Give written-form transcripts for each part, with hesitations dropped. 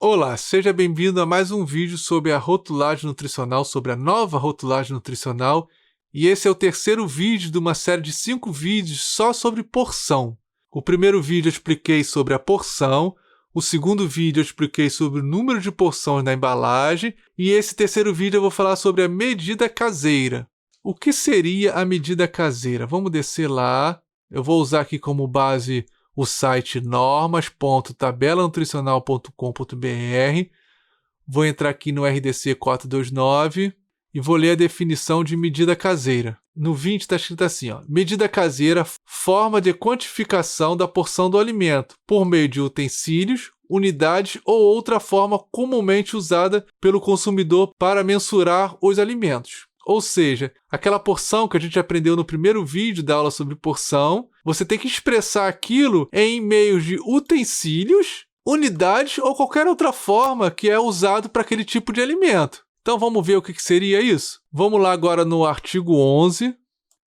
Olá, seja bem-vindo a mais um vídeo sobre a rotulagem nutricional, sobre a nova rotulagem nutricional. E esse é o terceiro vídeo de uma série de 5 vídeos só sobre porção. O primeiro vídeo eu expliquei sobre a porção, o segundo vídeo eu expliquei sobre o número de porções na embalagem e esse terceiro vídeo eu vou falar sobre a medida caseira. O que seria a medida caseira? Vamos descer lá. Eu vou usar aqui como base o site normas.tabelanutricional.com.br. Vou entrar aqui no RDC 429 e vou ler a definição de medida caseira. No 20 está escrito assim, medida caseira, forma de quantificação da porção do alimento por meio de utensílios, unidades ou outra forma comumente usada pelo consumidor para mensurar os alimentos. Ou seja, aquela porção que a gente aprendeu no primeiro vídeo da aula sobre porção, você tem que expressar aquilo em meios de utensílios, unidades ou qualquer outra forma que é usado para aquele tipo de alimento. Então vamos ver o que seria isso? Vamos lá agora no artigo 11.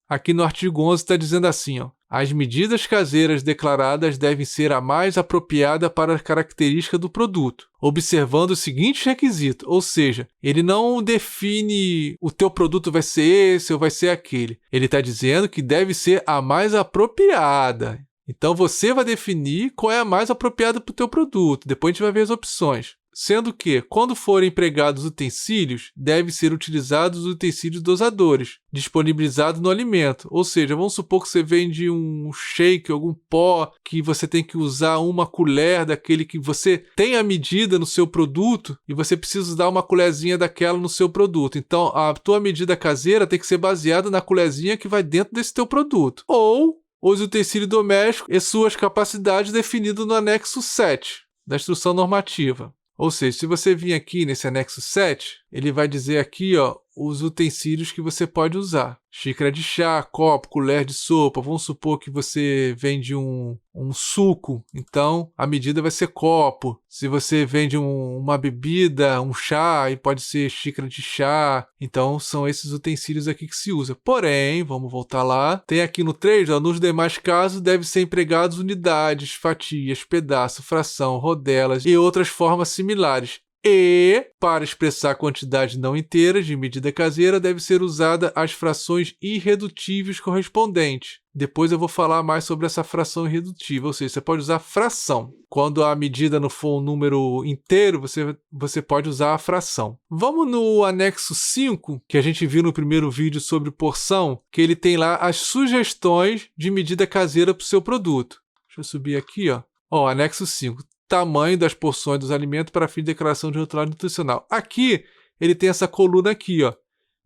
Aqui no artigo 11 está dizendo assim, as medidas caseiras declaradas devem ser a mais apropriada para a característica do produto, observando os seguintes requisitos, ou seja, ele não define o teu produto vai ser esse ou vai ser aquele. Ele está dizendo que deve ser a mais apropriada. Então você vai definir qual é a mais apropriada para o teu produto, depois a gente vai ver as opções. Sendo que, quando forem empregados utensílios, devem ser utilizados os utensílios dosadores, disponibilizados no alimento. Ou seja, vamos supor que você vende um shake, algum pó, que você tem que usar uma colher daquele que você tem a medida no seu produto e você precisa dar uma colherzinha daquela no seu produto. Então, a tua medida caseira tem que ser baseada na colherzinha que vai dentro desse teu produto. Ou os utensílios domésticos e suas capacidades definidas no anexo 7 da instrução normativa. Ou seja, se você vir aqui nesse anexo 7, ele vai dizer aqui, os utensílios que você pode usar. Xícara de chá, copo, colher de sopa. Vamos supor que você vende um suco, então a medida vai ser copo. Se você vende uma bebida, um chá, e pode ser xícara de chá. Então são esses utensílios aqui que se usa. Porém, vamos voltar lá. Tem aqui no 3, nos demais casos devem ser empregados unidades, fatias, pedaço, fração, rodelas e outras formas similares. E, para expressar quantidades não inteiras de medida caseira, deve ser usada as frações irredutíveis correspondentes. Depois eu vou falar mais sobre essa fração irredutível, ou seja, você pode usar fração. Quando a medida não for um número inteiro, você pode usar a fração. Vamos no anexo 5, que a gente viu no primeiro vídeo sobre porção, que ele tem lá as sugestões de medida caseira para o seu produto. Deixa eu subir aqui, anexo 5. Tamanho das porções dos alimentos para fim de declaração de rotulagem nutricional. Aqui, ele tem essa coluna aqui,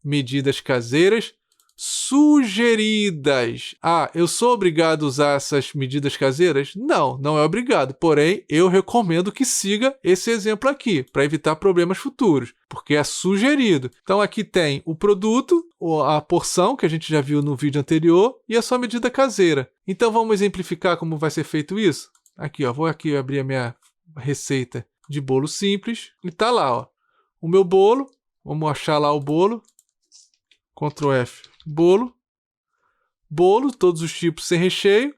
medidas caseiras sugeridas. Eu sou obrigado a usar essas medidas caseiras? Não, não é obrigado. Porém, eu recomendo que siga esse exemplo aqui, para evitar problemas futuros, porque é sugerido. Então, aqui tem o produto, a porção, que a gente já viu no vídeo anterior, e a sua medida caseira. Então, vamos exemplificar como vai ser feito isso? Aqui, vou aqui abrir a minha receita de bolo simples. E tá lá, o meu bolo. Vamos achar lá o bolo. Ctrl F, bolo. Bolo, todos os tipos sem recheio.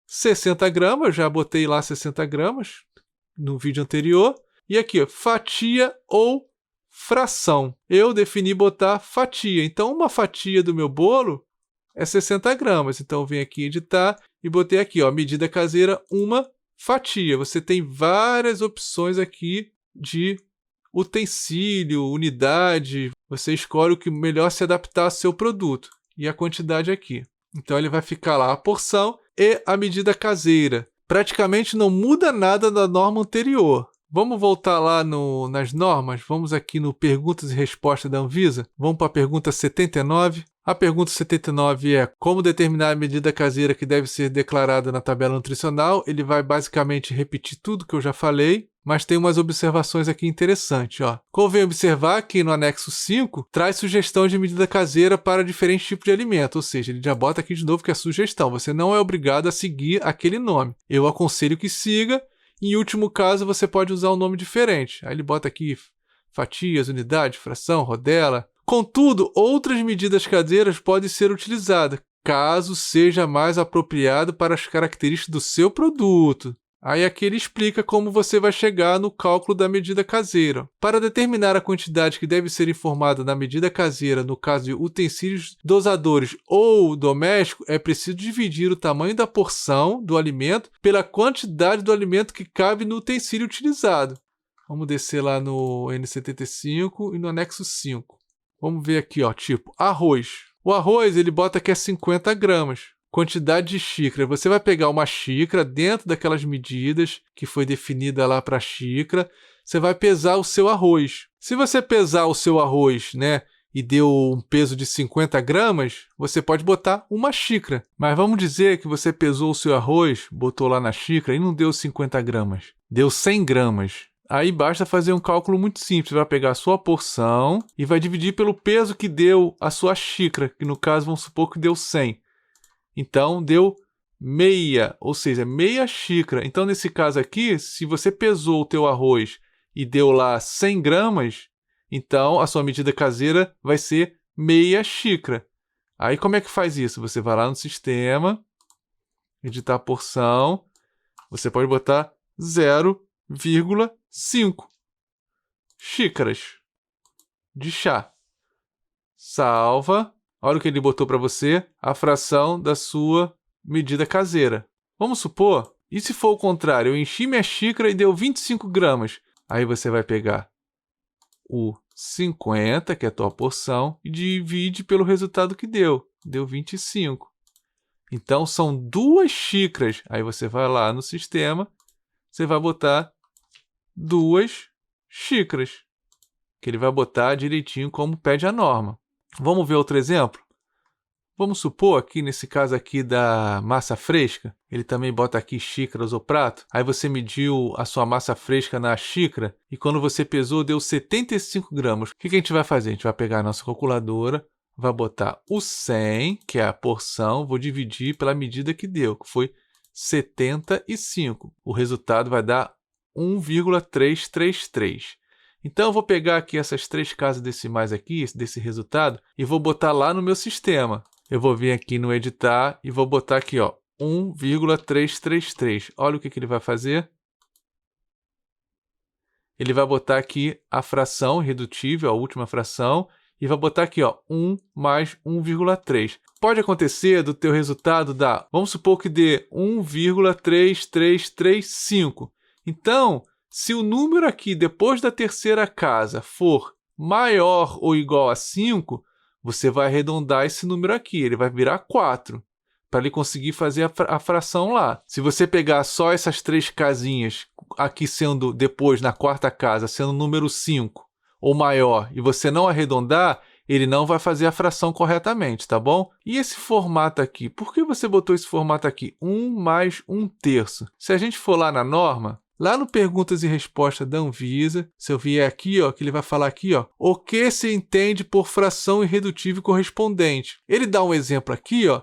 60 gramas, eu já botei lá 60 gramas no vídeo anterior. E aqui, fatia ou fração. Eu defini botar fatia. Então, uma fatia do meu bolo é 60 gramas. Então, eu venho aqui editar e botei aqui, medida caseira, uma fatia. Você tem várias opções aqui de utensílio, unidade. Você escolhe o que melhor se adaptar ao seu produto. E a quantidade aqui. Então ele vai ficar lá a porção e a medida caseira. Praticamente não muda nada da norma anterior. Vamos voltar lá nas normas. Vamos aqui no perguntas e respostas da Anvisa. Vamos para a pergunta 79. A pergunta 79 é como determinar a medida caseira que deve ser declarada na tabela nutricional. Ele vai basicamente repetir tudo que eu já falei, mas tem umas observações aqui interessantes. Convém observar que no anexo 5 traz sugestão de medida caseira para diferentes tipos de alimento, ou seja, ele já bota aqui de novo que é sugestão. Você não é obrigado a seguir aquele nome. Eu aconselho que siga. Em último caso, você pode usar um nome diferente. Aí ele bota aqui fatias, unidade, fração, rodela. Contudo, outras medidas caseiras podem ser utilizadas, caso seja mais apropriado para as características do seu produto. Aí aqui ele explica como você vai chegar no cálculo da medida caseira. Para determinar a quantidade que deve ser informada na medida caseira, no caso de utensílios dosadores ou doméstico, é preciso dividir o tamanho da porção do alimento pela quantidade do alimento que cabe no utensílio utilizado. Vamos descer lá no N75 e no anexo 5. Vamos ver aqui, ó, tipo, arroz. O arroz, ele bota que é 50 gramas. Quantidade de xícara. Você vai pegar uma xícara dentro daquelas medidas que foi definida lá para a xícara. Você vai pesar o seu arroz. Se você pesar o seu arroz, né, e deu um peso de 50 gramas, você pode botar uma xícara. Mas vamos dizer que você pesou o seu arroz, botou lá na xícara e não deu 50 gramas. Deu 100 gramas. Aí basta fazer um cálculo muito simples. Você vai pegar a sua porção e vai dividir pelo peso que deu a sua xícara, que no caso vamos supor que deu 100. Então, deu meia, ou seja, meia xícara. Então, nesse caso aqui, se você pesou o teu arroz e deu lá 100 gramas, então a sua medida caseira vai ser meia xícara. Aí, como é que faz isso? Você vai lá no sistema, editar a porção, você pode botar 0,5 xícaras de chá. Salva. Olha o que ele botou para você, a fração da sua medida caseira. Vamos supor, e se for o contrário, eu enchi minha xícara e deu 25 gramas. Aí você vai pegar o 50, que é a tua porção, e divide pelo resultado que deu. Deu 25. Então, são 2 xícaras. Aí você vai lá no sistema, você vai botar 2 xícaras, que ele vai botar direitinho como pede a norma. Vamos ver outro exemplo? Vamos supor aqui, nesse caso aqui da massa fresca, ele também bota aqui xícaras ou prato. Aí você mediu a sua massa fresca na xícara e quando você pesou deu 75 gramas. O que a gente vai fazer? A gente vai pegar a nossa calculadora, vai botar o 100, que é a porção, vou dividir pela medida que deu, que foi 75. O resultado vai dar 1,333. Então, eu vou pegar aqui essas 3 casas decimais aqui, desse resultado, e vou botar lá no meu sistema. Eu vou vir aqui no editar e vou botar aqui, ó, 1,333. Olha o que ele vai fazer. Ele vai botar aqui a fração irredutível, a última fração, e vai botar aqui, ó, 1 mais 1,3. Pode acontecer do teu resultado dar, vamos supor que dê 1,3335. Então, se o número aqui, depois da terceira casa, for maior ou igual a 5, você vai arredondar esse número aqui, ele vai virar 4, para ele conseguir fazer a fração lá. Se você pegar só essas 3 casinhas, aqui sendo depois, na quarta casa, sendo o número 5 ou maior, e você não arredondar, ele não vai fazer a fração corretamente, tá bom? E esse formato aqui, por que você botou esse formato aqui? 1 mais 1/3. Se a gente for lá na norma, lá no Perguntas e Respostas da Anvisa, se eu vier aqui, ó, que ele vai falar aqui, ó, o que se entende por fração irredutível correspondente. Ele dá um exemplo aqui, ó,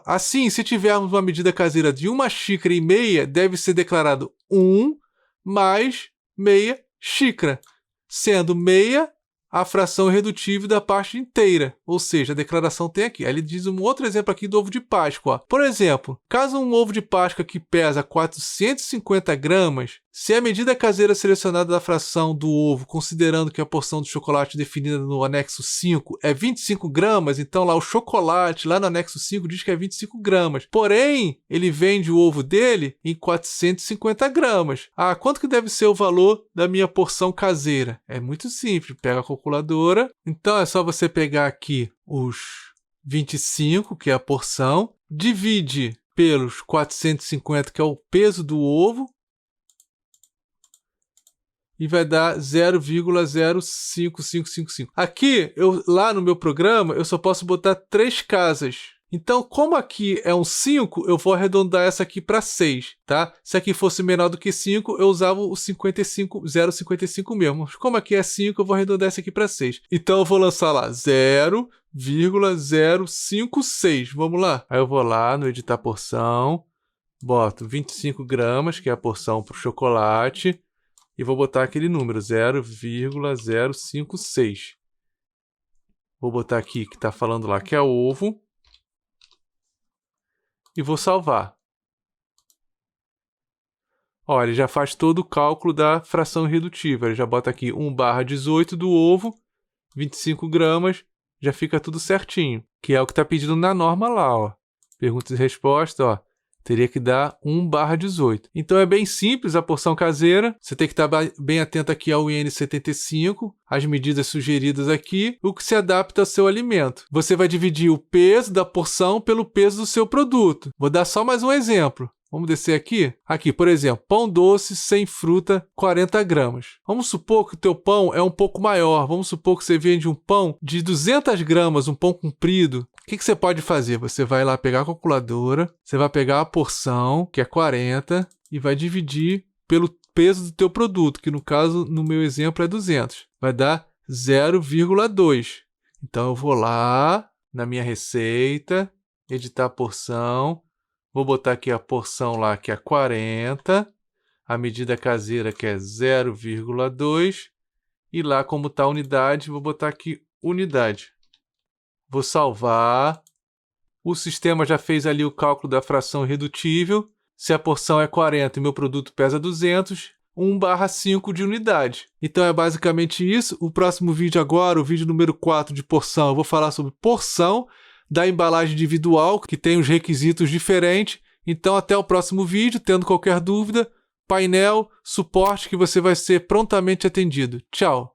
assim, se tivermos uma medida caseira de 1,5 xícaras, deve ser declarado 1 mais meia xícara, sendo meia a fração irredutível da parte inteira, ou seja, a declaração tem aqui. Aí ele diz um outro exemplo aqui do ovo de Páscoa. Ó. Por exemplo, caso um ovo de Páscoa que pesa 450 gramas, se a medida caseira selecionada da fração do ovo, considerando que a porção de chocolate definida no anexo 5 é 25 gramas, então lá o chocolate, lá no anexo 5, diz que é 25 gramas. Porém, ele vende o ovo dele em 450 gramas. Ah, quanto que deve ser o valor da minha porção caseira? É muito simples, pega a calculadora. Então é só você pegar aqui os 25, que é a porção, divide pelos 450, que é o peso do ovo, e vai dar 0,05555. Aqui, lá no meu programa, eu só posso botar 3 casas. Então, como aqui é um 5, eu vou arredondar essa aqui para 6, tá? Se aqui fosse menor do que 5, eu usava o 0,55 mesmo. Como aqui é 5, eu vou arredondar essa aqui para 6. Então, eu vou lançar lá 0,056. Vamos lá. Aí eu vou lá no editar porção, boto 25 gramas, que é a porção para o chocolate, e vou botar aquele número, 0,056. Vou botar aqui que está falando lá que é ovo. E vou salvar. Olha, ele já faz todo o cálculo da fração irredutível. Ele já bota aqui 1/18 do ovo, 25 gramas, já fica tudo certinho, que é o que está pedido na norma lá, ó. Pergunta e resposta, ó. Teria que dar 1/18. Então é bem simples a porção caseira. Você tem que estar bem atento aqui ao IN75, as medidas sugeridas aqui, o que se adapta ao seu alimento. Você vai dividir o peso da porção pelo peso do seu produto. Vou dar só mais um exemplo. Vamos descer aqui? Aqui, por exemplo, pão doce sem fruta, 40 gramas. Vamos supor que o teu pão é um pouco maior. Vamos supor que você vende um pão de 200 gramas, um pão comprido. O que você pode fazer? Você vai lá pegar a calculadora, você vai pegar a porção, que é 40, e vai dividir pelo peso do teu produto, que no caso, no meu exemplo, é 200. Vai dar 0,2. Então, eu vou lá na minha receita, editar a porção. Vou botar aqui a porção lá, que é 40, a medida caseira, que é 0,2, e lá como está a unidade, vou botar aqui unidade. Vou salvar. O sistema já fez ali o cálculo da fração irredutível. Se a porção é 40 e meu produto pesa 200, 1/5 de unidade. Então é basicamente isso. O próximo vídeo agora, o vídeo número 4 de porção, eu vou falar sobre porção da embalagem individual, que tem os requisitos diferentes. Então, até o próximo vídeo. Tendo qualquer dúvida, painel, suporte, que você vai ser prontamente atendido. Tchau!